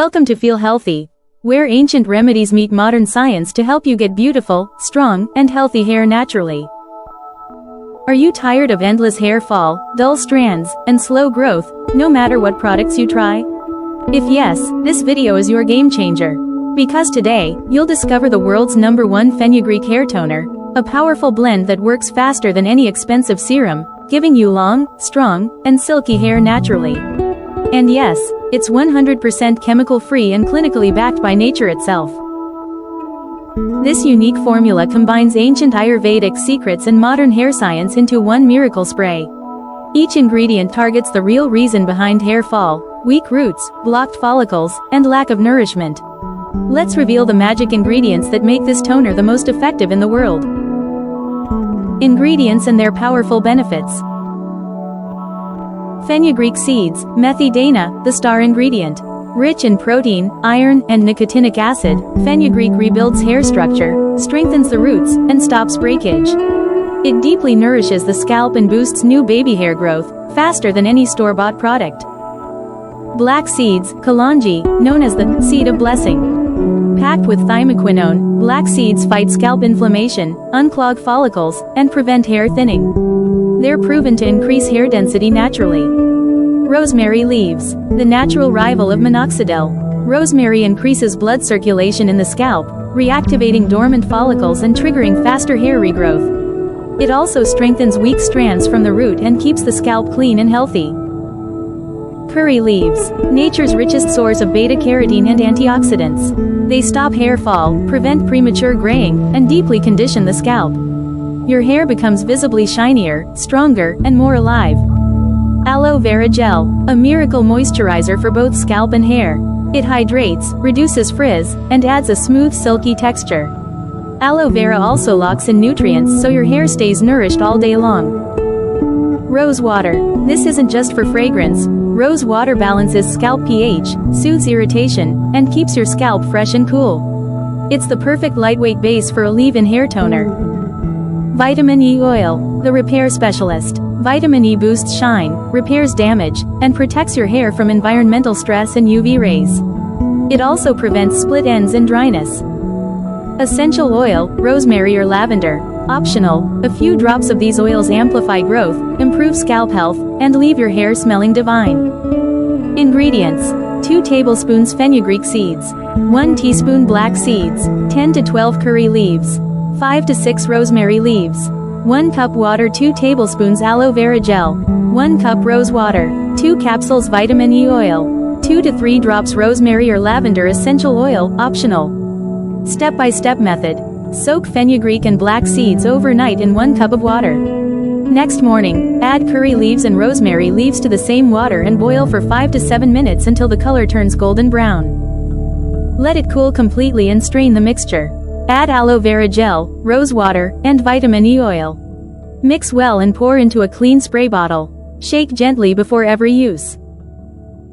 Welcome to Feel Healthy, where ancient remedies meet modern science to help you get beautiful, strong, and healthy hair naturally. Are you tired of endless hair fall, dull strands, and slow growth, no matter what products you try? If yes, this video is your game changer. Because today, you'll discover the world's #1 fenugreek hair toner, a powerful blend that works faster than any expensive serum, giving you long, strong, and silky hair naturally. And yes, it's 100% chemical-free and clinically backed by nature itself. This unique formula combines ancient Ayurvedic secrets and modern hair science into one miracle spray. Each ingredient targets the real reason behind hair fall: weak roots, blocked follicles, and lack of nourishment. Let's reveal the magic ingredients that make this toner the most effective in the world. Ingredients and their powerful benefits. Fenugreek seeds, Methi dana, the star ingredient. Rich in protein, iron, and nicotinic acid, fenugreek rebuilds hair structure, strengthens the roots, and stops breakage. It deeply nourishes the scalp and boosts new baby hair growth, faster than any store-bought product. Black seeds, Kalonji, known as the seed of blessing. Packed with thymoquinone, black seeds fight scalp inflammation, unclog follicles, and prevent hair thinning. They're proven to increase hair density naturally. Rosemary leaves, the natural rival of minoxidil. Rosemary increases blood circulation in the scalp, reactivating dormant follicles and triggering faster hair regrowth. It also strengthens weak strands from the root and keeps the scalp clean and healthy. Curry leaves, nature's richest source of beta-carotene and antioxidants. They stop hair fall, prevent premature graying, and deeply condition the scalp. Your hair becomes visibly shinier, stronger, and more alive. Aloe Vera gel, a miracle moisturizer for both scalp and hair. It hydrates, reduces frizz, and adds a smooth silky texture. Aloe Vera also locks in nutrients so your hair stays nourished all day long. Rose water. This isn't just for fragrance. Rose water balances scalp pH, soothes irritation, and keeps your scalp fresh and cool. It's the perfect lightweight base for a leave-in hair toner. Vitamin E oil, the repair specialist. Vitamin E boosts shine, repairs damage, and protects your hair from environmental stress and UV rays. It also prevents split ends and dryness. Essential oil, rosemary or lavender. Optional, a few drops of these oils amplify growth, improve scalp health, and leave your hair smelling divine. Ingredients: 2 tablespoons fenugreek seeds, 1 teaspoon black seeds, 10 to 12 curry leaves, 5 to 6 rosemary leaves, 1 cup water, 2 tablespoons aloe vera gel, 1 cup rose water, 2 capsules vitamin E oil, 2 to 3 drops rosemary or lavender essential oil, optional. Step-by-step method. Soak fenugreek and black seeds overnight in 1 cup of water. Next morning, add curry leaves and rosemary leaves to the same water and boil for 5 to 7 minutes until the color turns golden brown. Let it cool completely and strain the mixture. Add aloe vera gel, rose water, and vitamin E oil. Mix well and pour into a clean spray bottle. Shake gently before every use.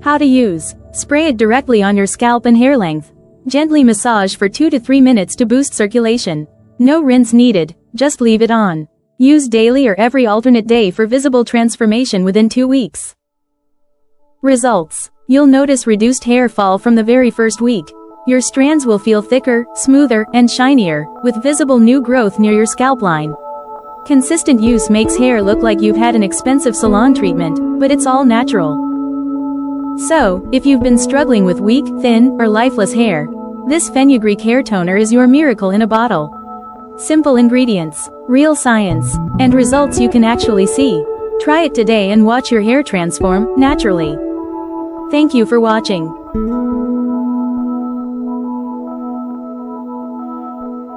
How to use. Spray it directly on your scalp and hair length. Gently massage for 2 to 3 minutes to boost circulation. No rinse needed, just leave it on. Use daily or every alternate day for visible transformation within 2 weeks. Results. You'll notice reduced hair fall from the very first week. Your strands will feel thicker, smoother, and shinier, with visible new growth near your scalp line. Consistent use makes hair look like you've had an expensive salon treatment, but it's all natural. So, if you've been struggling with weak, thin, or lifeless hair, this fenugreek hair toner is your miracle in a bottle. Simple ingredients, real science, and results you can actually see. Try it today and watch your hair transform naturally. Thank you for watching.